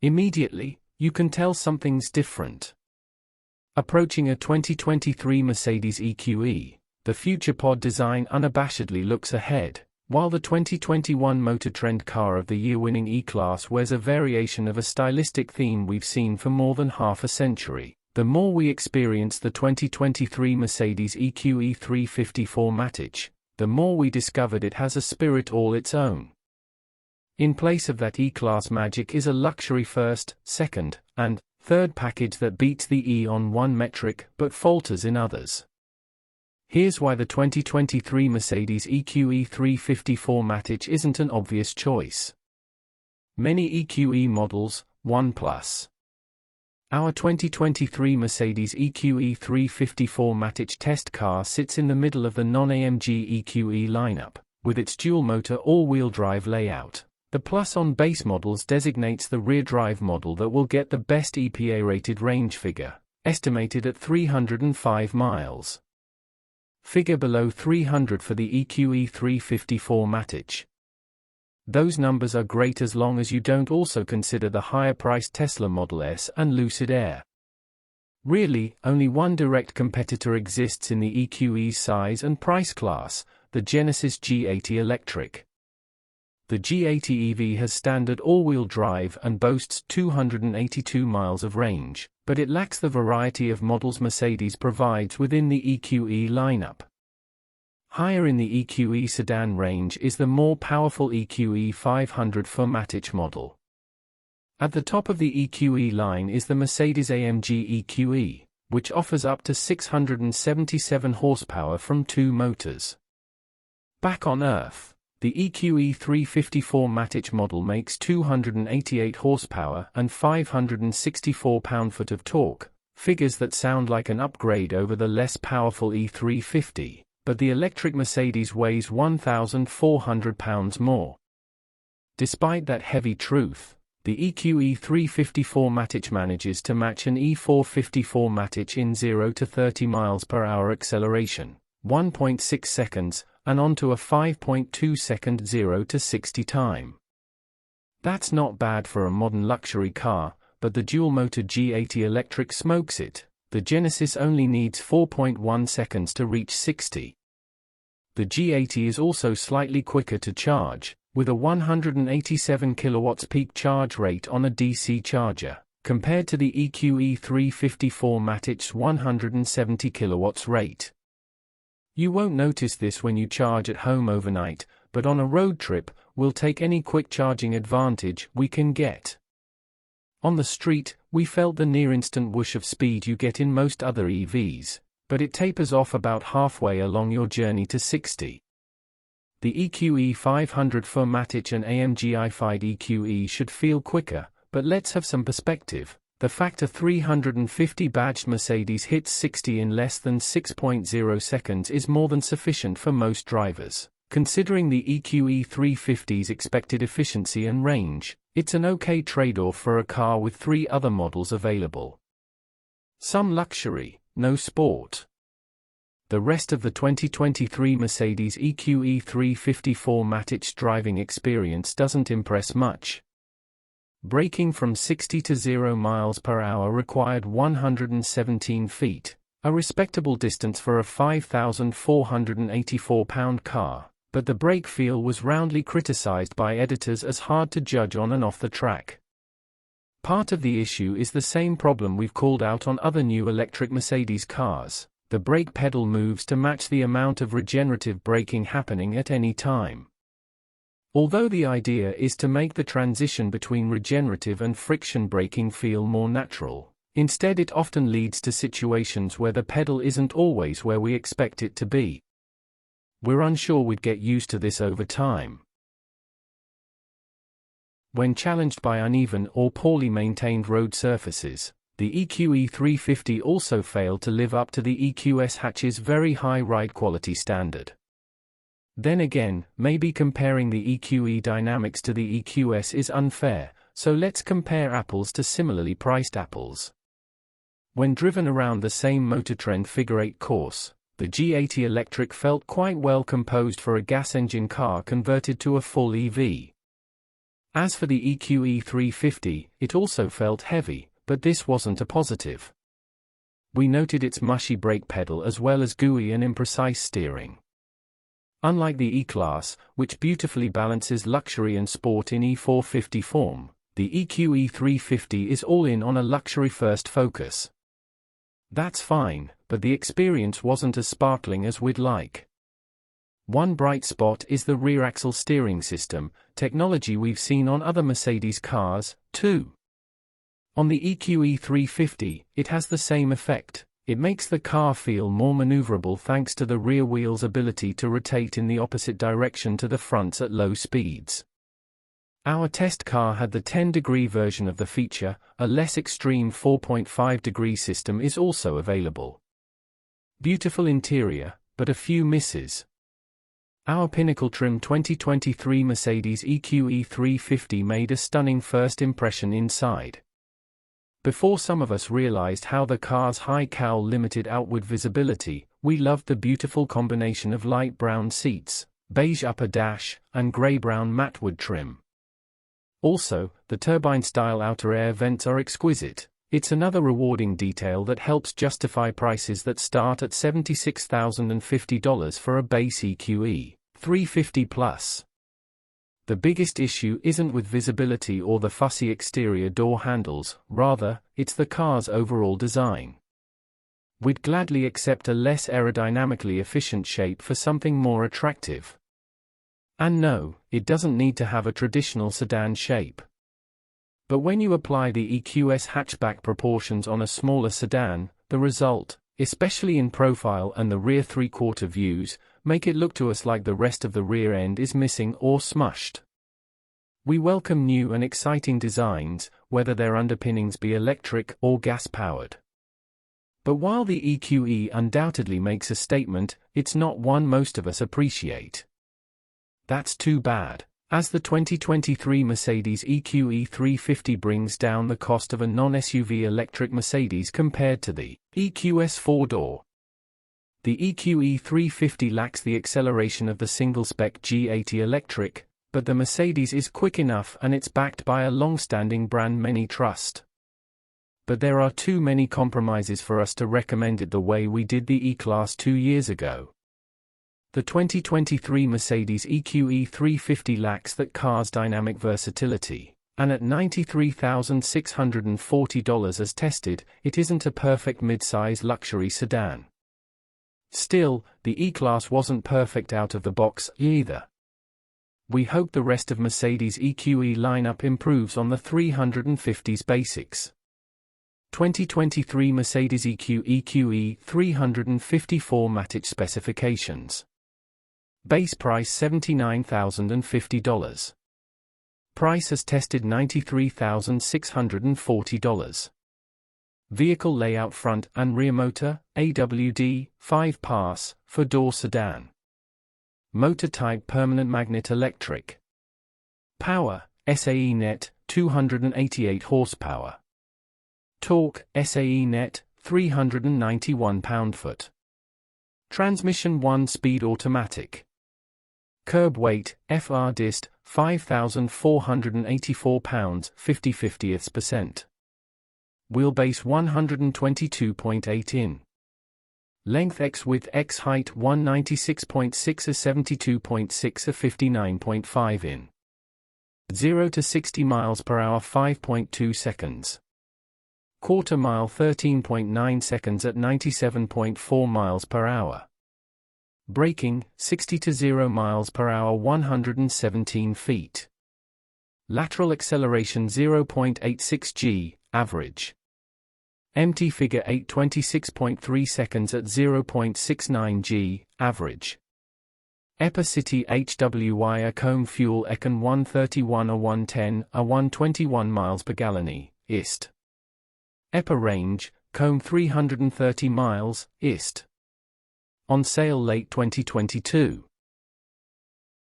Immediately, you can tell something's different. Approaching a 2023 Mercedes EQE, the future pod design unabashedly looks ahead, while the 2021 Motor Trend Car of the Year winning E-Class wears a variation of a stylistic theme we've seen for more than half a century. The more we experience the 2023 Mercedes EQE350 4Matic, the more we discovered it has a spirit all its own. In place of that E-Class magic is a luxury first, second, and third package that beats the E on one metric but falters in others. Here's why the 2023 Mercedes EQE350 4Matic isn't an obvious choice. Many EQE models, 1+. Our 2023 Mercedes EQE350 4Matic test car sits in the middle of the non-AMG EQE lineup, with its dual-motor all-wheel drive layout. The plus on base models designates the rear-drive model that will get the best EPA-rated range figure, estimated at 305 miles. Figure below 300 for the EQE350 4Matic. Those numbers are great as long as you don't also consider the higher-priced Tesla Model S and Lucid Air. Really, only one direct competitor exists in the EQE's size and price class, the Genesis G80 Electric. The G80 EV has standard all-wheel drive and boasts 282 miles of range, but it lacks the variety of models Mercedes provides within the EQE lineup. Higher in the EQE sedan range is the more powerful EQE500 4Matic model. At the top of the EQE line is the Mercedes AMG EQE, which offers up to 677 horsepower from two motors. Back on Earth, the EQE350 4Matic model makes 288 horsepower and 564 pound-foot of torque, figures that sound like an upgrade over the less powerful E350. But the electric Mercedes weighs 1,400 pounds more. Despite that heavy truth, the EQE350 4Matic manages to match an E450 4Matic in 0 to 30 miles per hour acceleration, 1.6 seconds, and onto a 5.2 second 0 to 60 time. That's not bad for a modern luxury car, but the dual-motor G80 Electric smokes it. The Genesis only needs 4.1 seconds to reach 60. The G80 is also slightly quicker to charge, with a 187 kilowatts peak charge rate on a DC charger, compared to the EQE350 4Matic's 170 kilowatts rate. You won't notice this when you charge at home overnight, but on a road trip, we'll take any quick charging advantage we can get. On the street, we felt the near-instant whoosh of speed you get in most other EVs, but it tapers off about halfway along your journey to 60. The EQE500 4Matic and AMG i5 EQE should feel quicker, but let's have some perspective. The fact a 350 badged Mercedes hits 60 in less than 6.0 seconds is more than sufficient for most drivers. Considering the EQE350's expected efficiency and range, it's an okay trade-off for a car with three other models available. Some luxury, no sport. The rest of the 2023 Mercedes EQE350 4Matic's driving experience doesn't impress much. Braking from 60 to 0 miles per hour required 117 feet, a respectable distance for a 5,484 pound car. But the brake feel was roundly criticized by editors as hard to judge on and off the track. Part of the issue is the same problem we've called out on other new electric Mercedes cars. The brake pedal moves to match the amount of regenerative braking happening at any time. Although the idea is to make the transition between regenerative and friction braking feel more natural, instead it often leads to situations where the pedal isn't always where we expect it to be. We're unsure we'd get used to this over time. When challenged by uneven or poorly maintained road surfaces, the EQE350 also failed to live up to the EQS hatch's very high ride quality standard. Then again, maybe comparing the EQE dynamics to the EQS is unfair, so let's compare apples to similarly priced apples. When driven around the same Motor Trend Figure 8 course, the G80 Electric felt quite well composed for a gas engine car converted to a full EV. As for the EQE350, it also felt heavy, but this wasn't a positive. We noted its mushy brake pedal as well as gooey and imprecise steering. Unlike the E-Class, which beautifully balances luxury and sport in E450 form, the EQE350 is all in on a luxury-first focus. That's fine, but the experience wasn't as sparkling as we'd like. One bright spot is the rear-axle steering system, technology we've seen on other Mercedes cars, too. On the EQE350, it has the same effect. It makes the car feel more maneuverable thanks to the rear wheel's ability to rotate in the opposite direction to the fronts at low speeds. Our test car had the 10-degree version of the feature. A less extreme 4.5-degree system is also available. Beautiful interior, but a few misses. Our pinnacle trim 2023 Mercedes EQE350 made a stunning first impression inside. Before some of us realized how the car's high cowl limited outward visibility, we loved the beautiful combination of light brown seats, beige upper dash, and grey-brown matte wood trim. Also, the turbine-style outer air vents are exquisite. It's another rewarding detail that helps justify prices that start at $76,050 for a base EQE350 Plus. The biggest issue isn't with visibility or the fussy exterior door handles, rather, it's the car's overall design. We'd gladly accept a less aerodynamically efficient shape for something more attractive. And no, it doesn't need to have a traditional sedan shape. But when you apply the EQS hatchback proportions on a smaller sedan, the result, especially in profile and the rear three-quarter views, make it look to us like the rest of the rear end is missing or smushed. We welcome new and exciting designs, whether their underpinnings be electric or gas-powered. But while the EQE undoubtedly makes a statement, it's not one most of us appreciate. That's too bad, as the 2023 Mercedes EQE350 brings down the cost of a non-SUV electric Mercedes compared to the EQS 4-door. The EQE350 lacks the acceleration of the single-spec G80 electric, but the Mercedes is quick enough and it's backed by a long-standing brand many trust. But there are too many compromises for us to recommend it the way we did the E-Class 2 years ago. The 2023 Mercedes EQE350 lacks that car's dynamic versatility, and at $93,640 as tested, it isn't a perfect mid-size luxury sedan. Still, the E-Class wasn't perfect out of the box either. We hope the rest of Mercedes EQE lineup improves on the 350's basics. 2023 Mercedes EQE350 4Matic specifications. Base price $79,050. Price as tested $93,640. Vehicle layout: front and rear motor, AWD, 5-pass, 4-door sedan. Motor type: permanent magnet electric. Power, SAE net, 288 horsepower. Torque, SAE net, 391 pound-foot. Transmission: 1-speed automatic. Curb weight, FR dist, 5,484 pounds, 50/50ths%. Wheelbase 122.8 in. Length x width x height 196.6 or 72.6 or 59.5 in. 0 to 60 miles per hour 5.2 seconds. Quarter mile 13.9 seconds at 97.4 miles per hour. Braking, 60 to 0 miles per hour 117 feet. Lateral acceleration 0.86 g, average. Empty figure 8 26.3 seconds at 0.69 g, average. EPA City HWY Ecom Fuel Econ 131 or 110 or 121 miles per gallon ist. EPA range, COM 330 miles, ist. On sale late 2022.